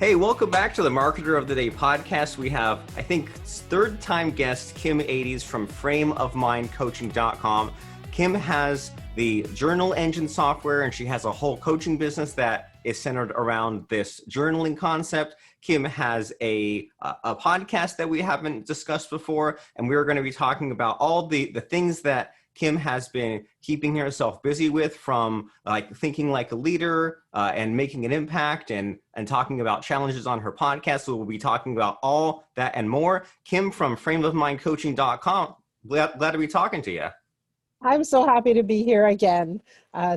Hey, welcome back to the Marketer of the Day podcast. We have, I think, third-time guest Kim Ades from frameofmindcoaching.com. Kim has the journal engine software, and she has a whole coaching business that is centered around this journaling concept. Kim has a podcast that we haven't discussed before, and we're going to be talking about all the things that Kim has been keeping herself busy with, from like thinking like a leader and making an impact, and talking about challenges on her podcast. So we'll be talking about all that and more. Kim from frameofmindcoaching.com. Glad to be talking to you. I'm so happy to be here again.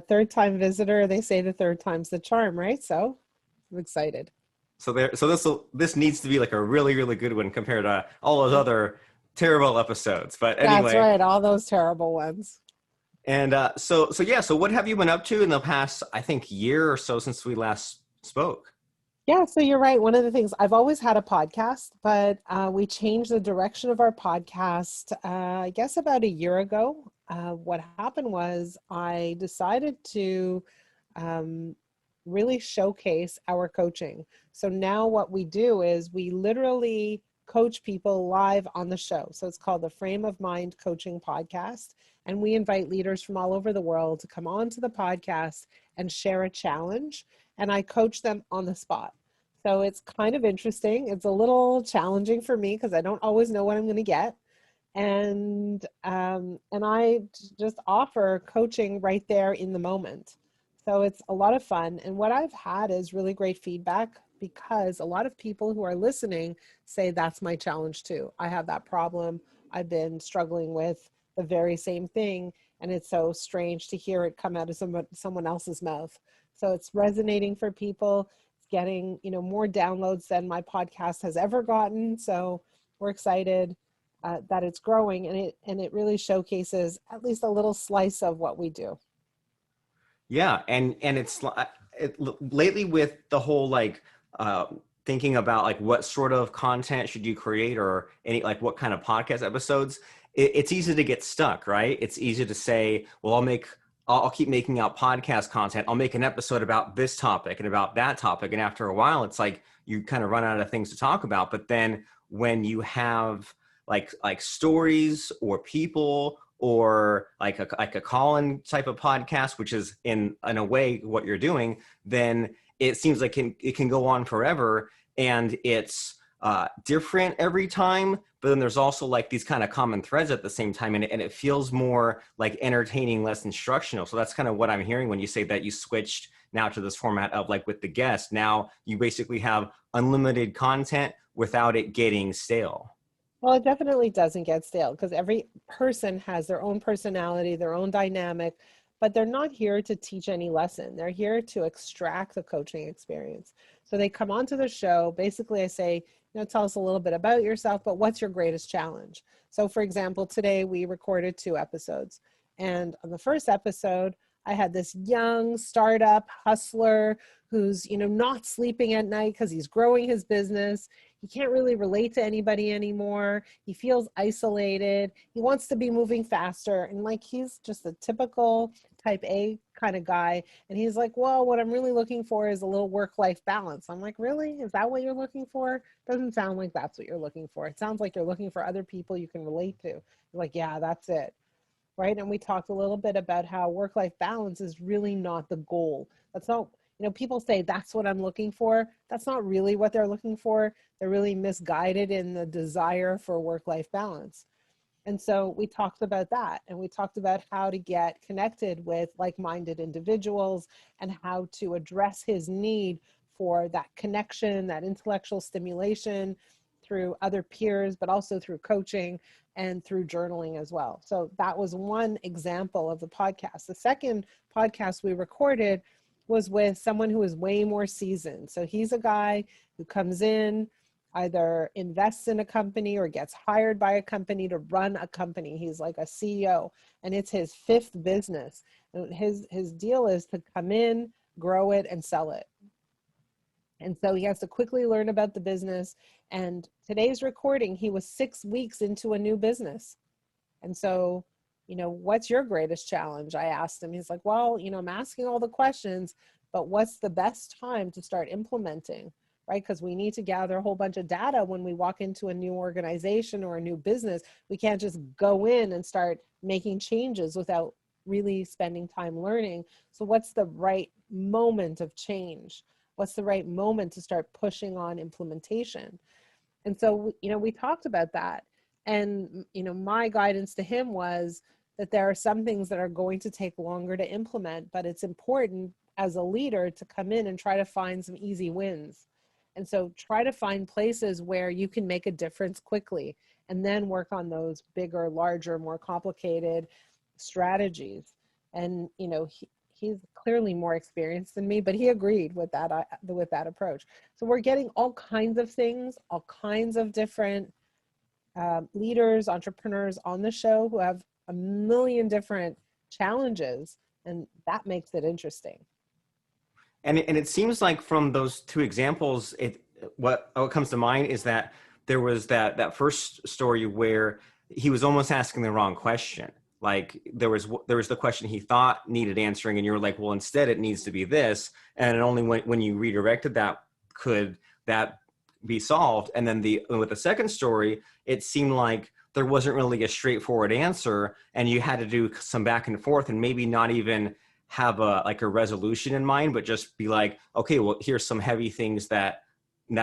Third time visitor. They say the third time's the charm, right? So I'm excited. So this needs to be like a really, really good one compared to all those other terrible episodes. But anyway. That's right. All those terrible ones. And so what have you been up to in the past, I think, year or so since we last spoke? Yeah, so you're right. One of the things, I've always had a podcast, but we changed the direction of our podcast, I guess about a year ago. What happened was I decided to really showcase our coaching. So now what we do is we literally coach people live on the show. So it's called the Frame of Mind Coaching Podcast. And we invite leaders from all over the world to come on to the podcast and share a challenge. And I coach them on the spot. So it's kind of interesting. It's a little challenging for me because I don't always know what I'm going to get. And I just offer coaching right there in the moment. So it's a lot of fun. And what I've had is really great feedback, because a lot of people who are listening say, that's my challenge too. I have that problem. I've been struggling with the very same thing. And it's so strange to hear it come out of someone else's mouth. So it's resonating for people. It's getting, more downloads than my podcast has ever gotten. So we're excited that it's growing, and it really showcases at least a little slice of what we do. Yeah, and it's lately with the whole thinking about like what sort of content should you create, or any like what kind of podcast episodes. It's easy to get stuck, right? It's easy to say, well, I'll keep making out podcast content. I'll make an episode about this topic and about that topic, and after a while, it's like you kind of run out of things to talk about. But then when you have like stories or people, or like a call-in type of podcast, which is in a way what you're doing, then it seems like it can go on forever, and it's different every time. But then there's also like these kind of common threads at the same time, and it feels more like entertaining, less instructional. So that's kind of what I'm hearing when you say that you switched now to this format of like with the guest. Now you basically have unlimited content without it getting stale. Well, it definitely doesn't get stale, because every person has their own personality, their own dynamic, but they're not here to teach any lesson. They're here to extract the coaching experience. So they come onto the show. Basically, I say, tell us a little bit about yourself, but what's your greatest challenge? So for example, today we recorded 2 episodes. And on the first episode, I had this young startup hustler who's, not sleeping at night because he's growing his business. He can't really relate to anybody anymore. He feels isolated. He wants to be moving faster. And he's just a typical type A kind of guy. And he's like, well, what I'm really looking for is a little work-life balance. I'm like, really? Is that what you're looking for? Doesn't sound like that's what you're looking for. It sounds like you're looking for other people you can relate to. You're like, yeah, that's it. Right? And we talked a little bit about how work-life balance is really not the goal. That's not, people say that's what I'm looking for. That's not really what they're looking for. They're really misguided in the desire for work-life balance. And so we talked about that, and we talked about how to get connected with like-minded individuals and how to address his need for that connection, that intellectual stimulation through other peers, but also through coaching and through journaling as well. So that was one example of the podcast. The second podcast we recorded was with someone who is way more seasoned. So he's a guy who comes in, either invests in a company or gets hired by a company to run a company. He's like a CEO, and it's his 5th business. And his deal is to come in, grow it, and sell it. And so he has to quickly learn about the business. And today's recording, he was 6 weeks into a new business. And so, what's your greatest challenge? I asked him. He's like, well, I'm asking all the questions, but what's the best time to start implementing? right? Because we need to gather a whole bunch of data when we walk into a new organization or a new business. We can't just go in and start making changes without really spending time learning. So what's the right moment of change? What's the right moment to start pushing on implementation? And so, we talked about that. And, my guidance to him was that there are some things that are going to take longer to implement, but it's important as a leader to come in and try to find some easy wins. And so try to find places where you can make a difference quickly and then work on those bigger, larger, more complicated strategies. And, he's clearly more experienced than me, but he agreed with that approach. So we're getting all kinds of things, all kinds of different leaders, entrepreneurs on the show who have a million different challenges, and that makes it interesting. And it seems like from those two examples, what comes to mind is that there was that first story where he was almost asking the wrong question. Like there was the question he thought needed answering, and you were like, well, instead it needs to be this, and only when you redirected that could that be solved. And then with the second story, it seemed like there wasn't really a straightforward answer, and you had to do some back and forth, and maybe not even have a resolution in mind, but just be like, okay, well, here's some heavy things that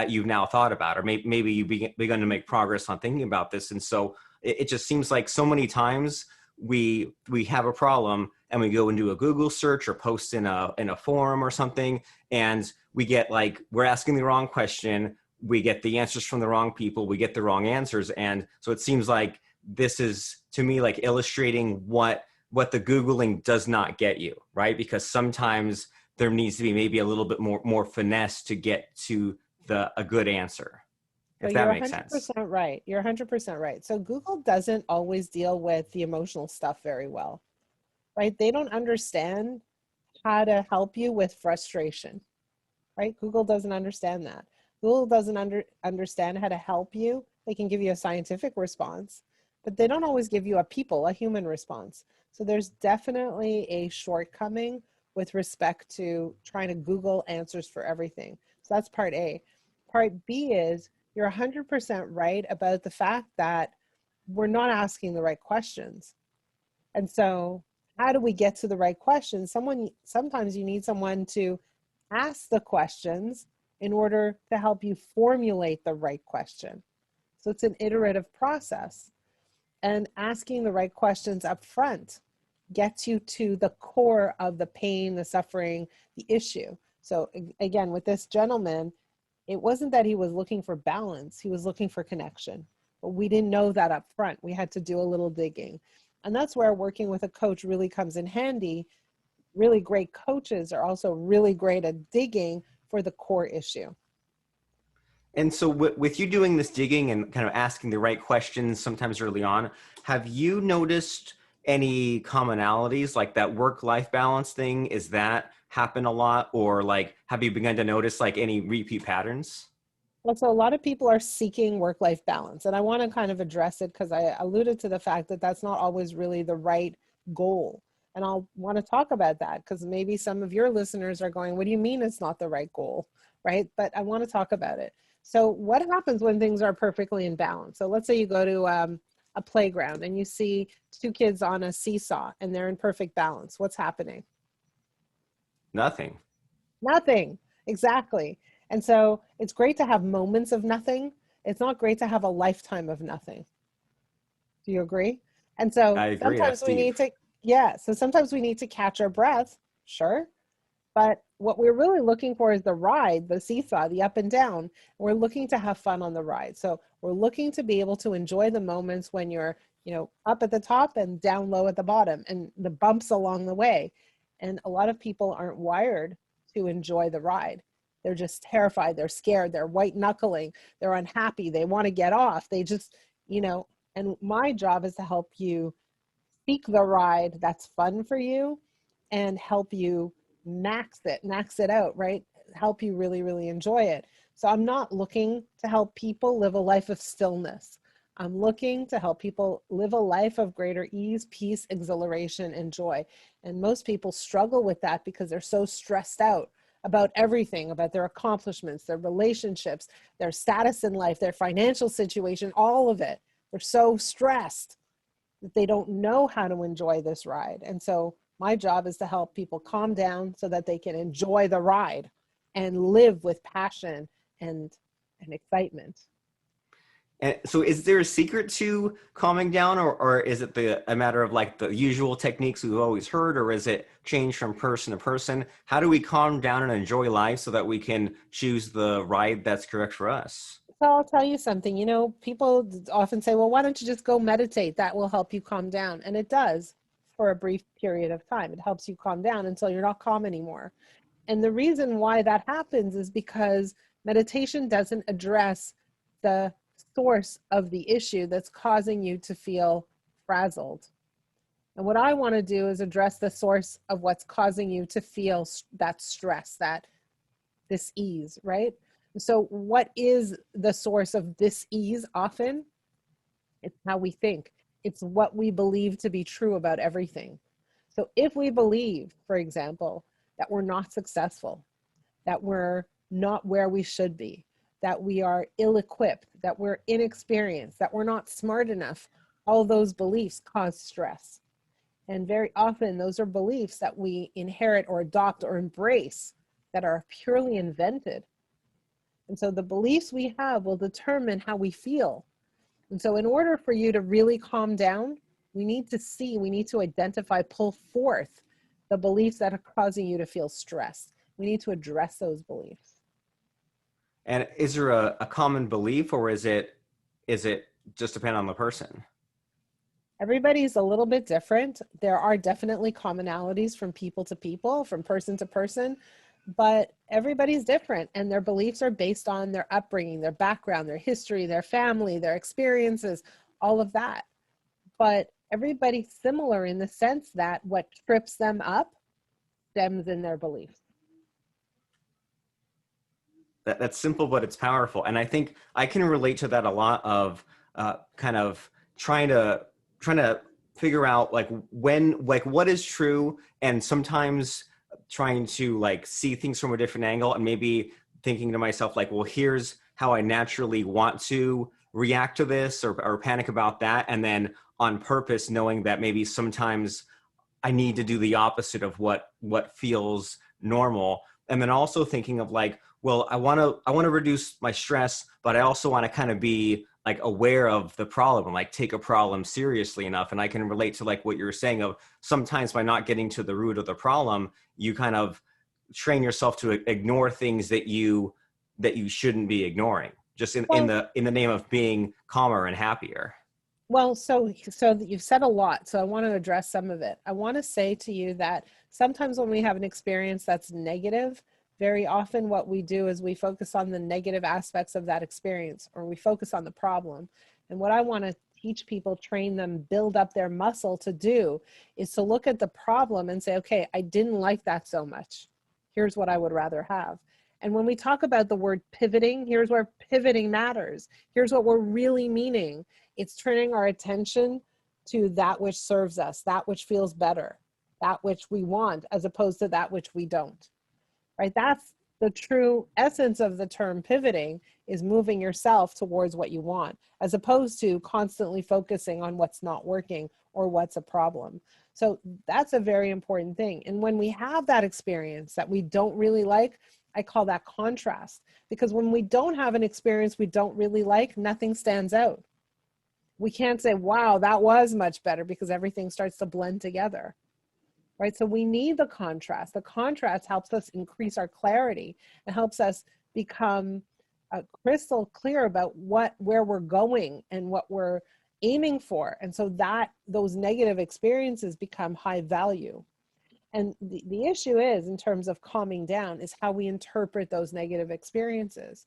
you've now thought about, or maybe you've begun to make progress on thinking about this. And so it just seems like so many times we have a problem and we go and do a Google search or post in a forum or something, and we get like, we're asking the wrong question, we get the answers from the wrong people, we get the wrong answers. And so it seems like this is, to me, like illustrating what the Googling does not get you, right? Because sometimes there needs to be maybe a little bit more finesse to get to a good answer, So if you're that makes sense. 100% right. You're 100% right. So Google doesn't always deal with the emotional stuff very well, right? They don't understand how to help you with frustration, right? Google doesn't understand that. Google doesn't understand how to help you. They can give you a scientific response, but they don't always give you a human response. So there's definitely a shortcoming with respect to trying to Google answers for everything. So that's part A. Part B is you're 100% right about the fact that we're not asking the right questions. And so how do we get to the right questions? Sometimes you need someone to ask the questions in order to help you formulate the right question. So it's an iterative process. And asking the right questions up front gets you to the core of the pain, the suffering, the issue. So again, with this gentleman, it wasn't that he was looking for balance, he was looking for connection. But we didn't know that up front. We had to do a little digging. And that's where working with a coach really comes in handy. Really great coaches are also really great at digging for the core issue. And so with you doing this digging and kind of asking the right questions sometimes early on, have you noticed any commonalities, like that work-life balance thing? Is that happen a lot? Or like, have you begun to notice like any repeat patterns? Well, so a lot of people are seeking work-life balance, and I want to kind of address it because I alluded to the fact that that's not always really the right goal. And I'll want to talk about that because maybe some of your listeners are going, what do you mean it's not the right goal, right? But I want to talk about it. So what happens when things are perfectly in balance? So let's say you go to a playground and you see two kids on a seesaw and they're in perfect balance. What's happening? Nothing. Nothing. Exactly. And so it's great to have moments of nothing. It's not great to have a lifetime of nothing. Do you agree? And so I agree. That's sometimes we deep. need to, yeah, so sometimes we need to catch our breath, sure. But what we're really looking for is the ride, the seesaw, the up and down. We're looking to have fun on the ride. So we're looking to be able to enjoy the moments when you're, up at the top and down low at the bottom and the bumps along the way. And a lot of people aren't wired to enjoy the ride. They're just terrified. They're scared. They're white knuckling. They're unhappy. They want to get off. They just, and my job is to help you seek the ride that's fun for you and help you max it out, right? Help you really, really enjoy it. So I'm not looking to help people live a life of stillness. I'm looking to help people live a life of greater ease, peace, exhilaration, and joy. And most people struggle with that because they're so stressed out about everything, about their accomplishments, their relationships, their status in life, their financial situation, all of it. They're so stressed that they don't know how to enjoy this ride. And so my job is to help people calm down so that they can enjoy the ride and live with passion and excitement. And so is there a secret to calming down, or is it a matter of like the usual techniques we've always heard, or is it change from person to person? How do we calm down and enjoy life so that we can choose the ride that's correct for us? So I'll tell you something, you know, people often say, well, why don't you just go meditate? That will help you calm down. And it does for a brief period of time. It helps you calm down until you're not calm anymore. And the reason why that happens is because meditation doesn't address the source of the issue that's causing you to feel frazzled. And what I want to do is address the source of what's causing you to feel that stress, that dis-ease, right? So what is the source of dis-ease often? It's how we think. It's what we believe to be true about everything. So if we believe, for example, that we're not successful, that we're not where we should be, that we are ill-equipped, that we're inexperienced, that we're not smart enough, all those beliefs cause stress. And very often those are beliefs that we inherit or adopt or embrace that are purely invented. And so the beliefs we have will determine how we feel. And so in order for you to really calm down, we need to identify, pull forth the beliefs that are causing you to feel stressed. We need to address those beliefs. And is there a common belief, or is it just depend on the person? Everybody's a little bit different. There are definitely commonalities from people to people, from person to person, but everybody's different, and their beliefs are based on their upbringing, their background, their history, their family, their experiences, all of that. But everybody's similar in the sense that what trips them up stems in their beliefs. That's simple, but it's powerful. And I think I can relate to that a lot of kind of trying to figure out like what is true, and sometimes trying to like see things from a different angle, and maybe thinking to myself like, well, here's how I naturally want to react to this, or panic about that, and then on purpose knowing that maybe sometimes I need to do the opposite of what feels normal. And then also thinking of like, well, I want to reduce my stress, but I also want to kind of be like aware of the problem and like take a problem seriously enough. And I can relate to like what you're saying of sometimes by not getting to the root of the problem, you kind of train yourself to ignore things that you shouldn't be ignoring, just in Well, the name of being calmer and happier. Well, so you've said a lot, so I want to address some of it. I want to say to you that sometimes when we have an experience that's negative, very often what we do is we focus on the negative aspects of that experience, or we focus on the problem. And what I want to teach people, train them, build up their muscle to do is to look at the problem and say, okay, I didn't like that so much. Here's what I would rather have. And when we talk about the word pivoting, here's where pivoting matters. Here's what we're really meaning. It's turning our attention to that which serves us, that which feels better, that which we want, as opposed to that which we don't, right? That's the true essence of the term pivoting, is moving yourself towards what you want, as opposed to constantly focusing on what's not working or what's a problem. So that's a very important thing. And when we have that experience that we don't really like, I call that contrast, because when we don't have an experience we don't really like, nothing stands out. We can't say, wow, that was much better, because everything starts to blend together, right? So we need the contrast. The contrast helps us increase our clarity and helps us become crystal clear about where we're going and what we're aiming for. And so that those negative experiences become high value. And the issue is, in terms of calming down, is how we interpret those negative experiences,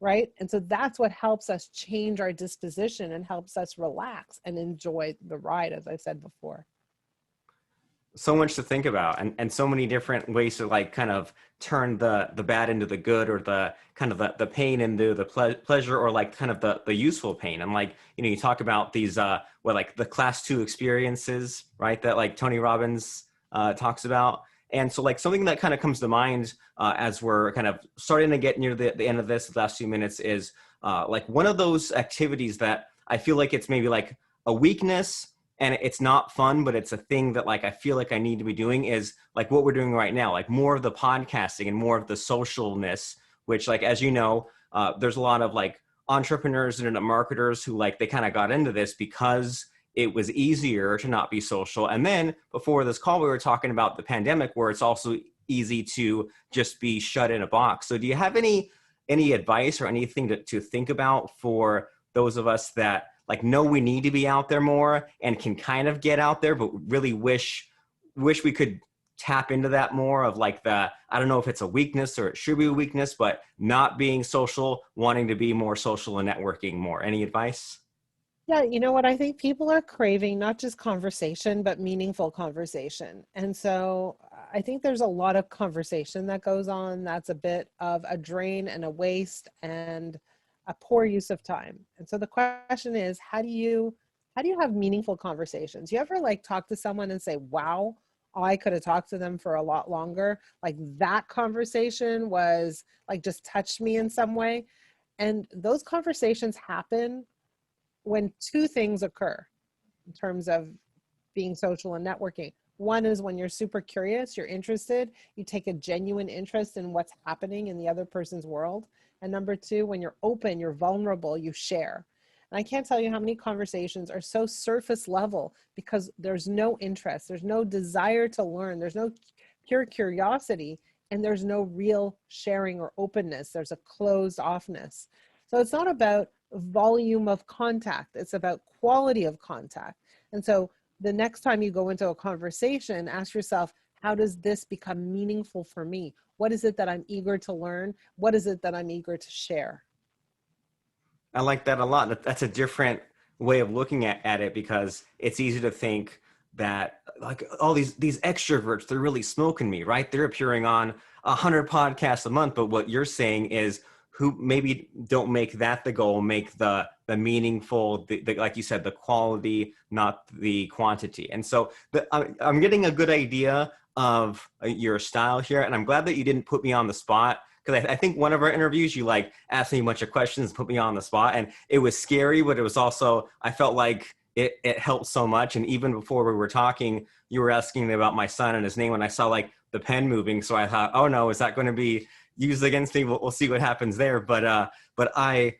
right? And so that's what helps us change our disposition and helps us relax and enjoy the ride, as I said before. So much to think about, and so many different ways to like kind of turn the bad into the good, or the kind of the pain into the pleasure, or like kind of the useful pain. And like, you talk about these like the class 2 experiences, right, that like Tony Robbins talks about. And so like something that kind of comes to mind as we're kind of starting to get near the end of this, the last few minutes, is like one of those activities that I feel like it's maybe like a weakness and it's not fun, but it's a thing that like I feel like I need to be doing, is like what we're doing right now, like more of the podcasting and more of the socialness, which, like, as you know, there's a lot of like entrepreneurs and marketers who like they kind of got into this because it was easier to not be social. And then before this call, we were talking about the pandemic, where it's also easy to just be shut in a box. So do you have any advice or anything to think about for those of us that like know we need to be out there more and can kind of get out there, but really wish we could tap into that more of like the, I don't know if it's a weakness or it should be a weakness, but not being social, wanting to be more social and networking more. Any advice? Yeah, you know what? I think people are craving not just conversation, but meaningful conversation. And so I think there's a lot of conversation that goes on that's a bit of a drain and a waste and a poor use of time. And so the question is, how do you have meaningful conversations? You ever like talk to someone and say, "Wow, I could have talked to them for a lot longer. Like that conversation was like just touched me in some way." And those conversations happen when two things occur in terms of being social and networking. One is when you're super curious, you're interested, you take a genuine interest in what's happening in the other person's world. And number two, when you're open, you're vulnerable, you share. And I can't tell you how many conversations are so surface level because there's no interest, there's no desire to learn, there's no pure curiosity, and there's no real sharing or openness. There's a closed offness. So it's not about volume of contact, it's about quality of contact. And so the next time you go into a conversation, ask yourself, how does this become meaningful for me? What is it that I'm eager to learn? What is it that I'm eager to share? I like that a lot. That's a different way of looking at it, because it's easy to think that like all these extroverts, they're really smoking me, right? They're appearing on 100 podcasts a month. But what you're saying is, who maybe don't make that the goal, make the meaningful, like you said, the quality, not the quantity. And so I'm getting a good idea of your style here, and I'm glad that you didn't put me on the spot, because I think one of our interviews, you like asked me a bunch of questions, put me on the spot, and it was scary, but it was also, I felt like it helped so much. And even before we were talking, you were asking me about my son and his name, and I saw like the pen moving. So I thought, oh no, is that going to be used against me? We'll see what happens there. But I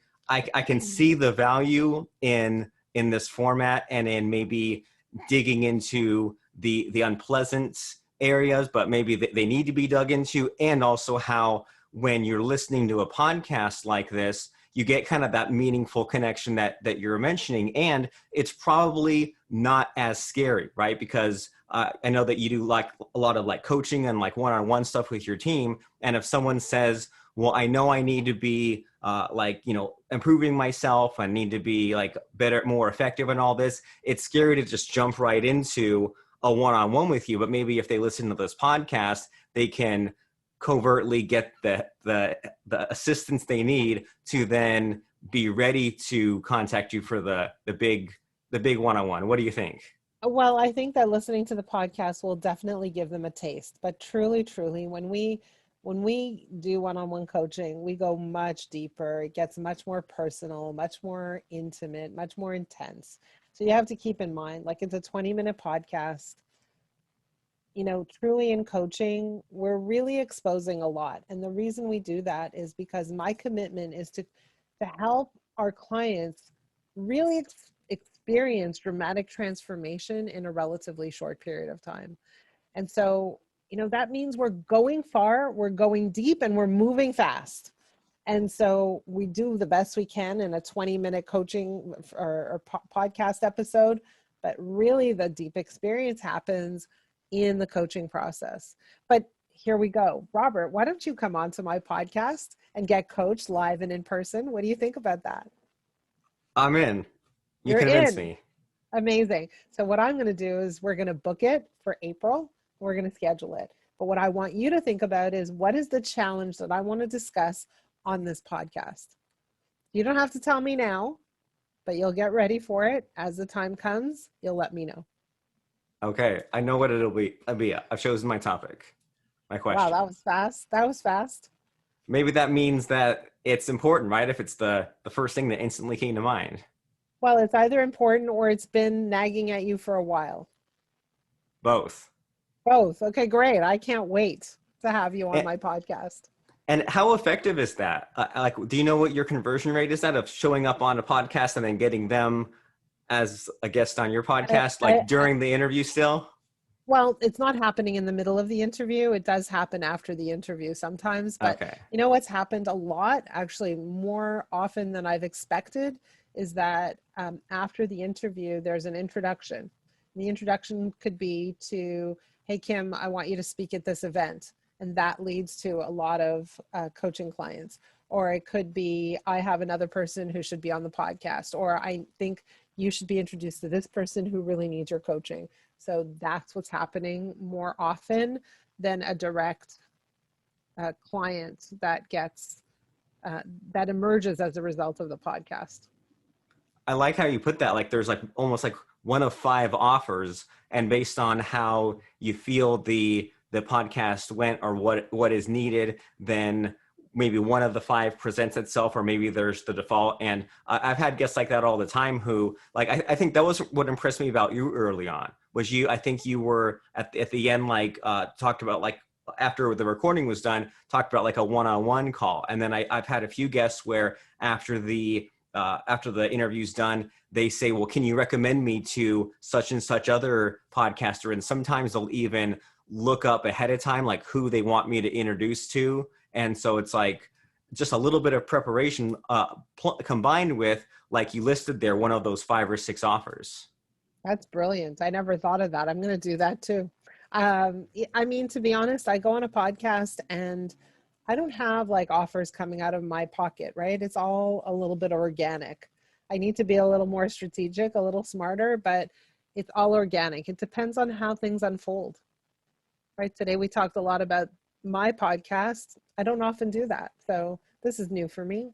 can see the value in this format and in maybe digging into the unpleasant areas, but maybe they need to be dug into, and also how when you're listening to a podcast like this, you get kind of that meaningful connection that you're mentioning. And it's probably not as scary, right? Because I know that you do like a lot of like coaching and like one-on-one stuff with your team. And if someone says, well, I know I need to be like, you know, improving myself, I need to be like better, more effective in all this, it's scary to just jump right into a one-on-one with you. But maybe if they listen to this podcast, they can covertly get the assistance they need to then be ready to contact you for the big one-on-one. What do you think? Well, I think that listening to the podcast will definitely give them a taste. But truly, truly, when we do one-on-one coaching, we go much deeper. It gets much more personal, much more intimate, much more intense. So you have to keep in mind, like it's a 20-minute podcast. You know, truly in coaching, we're really exposing a lot. And the reason we do that is because my commitment is to help our clients really experience dramatic transformation in a relatively short period of time. And so, you know, that means we're going far, we're going deep, and we're moving fast. And so we do the best we can in a 20-minute coaching or podcast episode, but really the deep experience happens in the coaching process. But here we go. Robert, why don't you come on to my podcast and get coached live and in person? What do you think about that? I'm in. You You're convinced in. me. Amazing. So what I'm going to do is we're going to book it for April. We're going to schedule it. But what I want you to think about is, what is the challenge that I want to discuss on this podcast? You don't have to tell me now, but you'll get ready for it. As the time comes, you'll let me know. Okay, I know what it'll be. I've chosen my topic. my Wow, question. that was fast. That was fast. Maybe that means that it's important, right? If it's the first thing that instantly came to mind. Well, it's either important or it's been nagging at you for a while. Both. Both. Okay, great. I can't wait to have you on And, my podcast. and how effective is that? Like, do you know what your conversion rate is that of showing up on a podcast and then getting them as a guest on your I, podcast, I, like I, during the interview still? well, it's not happening in the middle of the interview. It does happen after the interview sometimes. But Okay. you know what's happened a lot, actually, more often than I've expected, is that after the interview, there's an introduction. The introduction could be to, hey, Kim, I want you to speak at this event. And that leads to a lot of coaching clients. Or it could be, I have another person who should be on the podcast. Or I think you should be introduced to this person who really needs your coaching. So that's what's happening more often than a direct client that gets that emerges as a result of the podcast. I like how you put that. Like there's like almost like one of five offers, and based on how you feel the podcast went or what is needed, then maybe one of the five presents itself, or maybe there's the default. And I've had guests like that all the time who like I think that was what impressed me about you early on was you. I think you were at the end like talked about like after the recording was done, talked about like a one-on-one call. And then I've had a few guests where after the interview's done, they say, well, can you recommend me to such and such other podcaster? And sometimes they'll even look up ahead of time, like who they want me to introduce to. And so it's like just a little bit of preparation combined with, like you listed there, one of those 5 or 6 offers. That's brilliant. I never thought of that. I'm going to do that too. I mean, to be honest, I go on a podcast and I don't have like offers coming out of my pocket, right? It's all a little bit organic. I need to be a little more strategic, a little smarter, but it's all organic. It depends on how things unfold, right? Today we talked a lot about my podcast. I don't often do that. So this is new for me.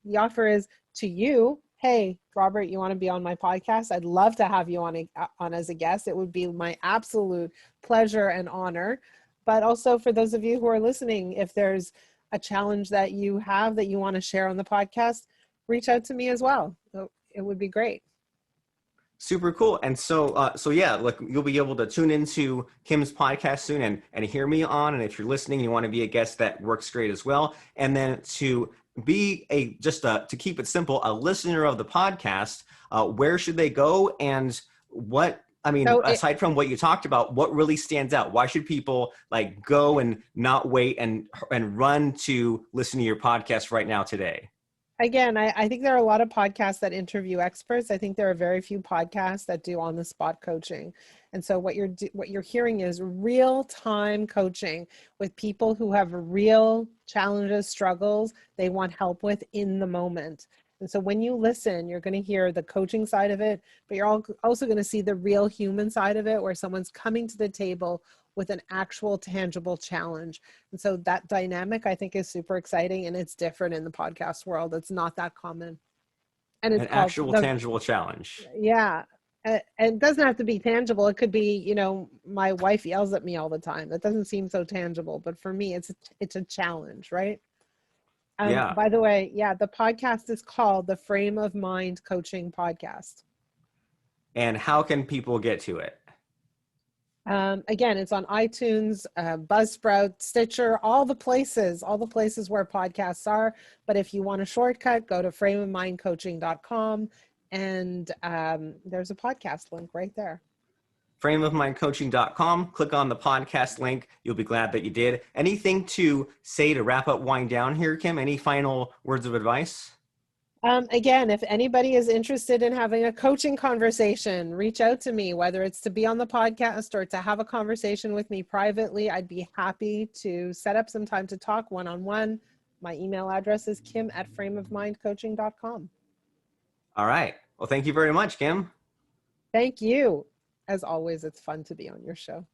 The offer is to you, hey, Robert, you want to be on my podcast? I'd love to have you on as a guest. It would be my absolute pleasure and honor. But also for those of you who are listening, if there's a challenge that you have that you want to share on the podcast, reach out to me as well. It would be great. Super cool. And so yeah, like you'll be able to tune into Kim's podcast soon and hear me on. And if you're listening, you want to be a guest, that works great as well. And then to be to keep it simple, a listener of the podcast, where should they go? And what, I mean, So aside from what you talked about, what really stands out? Why should people like go and not wait and run to listen to your podcast right now today? again, I think there are a lot of podcasts that interview experts. I think there are very few podcasts that do on the spot coaching. And so what you're hearing is real time coaching with people who have real challenges, struggles they want help with in the moment. And so when you listen, you're going to hear the coaching side of it, but you're also going to see the real human side of it, where someone's coming to the table with an actual tangible challenge. And so that dynamic I think is super exciting, and it's different in the podcast world. It's not that common. And it's An called actual tangible challenge. yeah. And it doesn't have to be tangible. It could be, my wife yells at me all the time. That doesn't seem so tangible, but for me, it's a challenge, right? Yeah. By the way, yeah, the podcast is called the Frame of Mind Coaching Podcast. And how can people get to it? Again, it's on iTunes, Buzzsprout, Stitcher, all the places where podcasts are. But if you want a shortcut, go to frameofmindcoaching.com, and there's a podcast link right there. frameofmindcoaching.com. Click on the podcast link. You'll be glad that you did. Anything to say to wrap up, wind down here, Kim? Any final words of advice? Again, if anybody is interested in having a coaching conversation, reach out to me, whether it's to be on the podcast or to have a conversation with me privately. I'd be happy to set up some time to talk one-on-one. My email address is kim@frameofmindcoaching.com. All right. Well, thank you very much, Kim. Thank you. As always, it's fun to be on your show.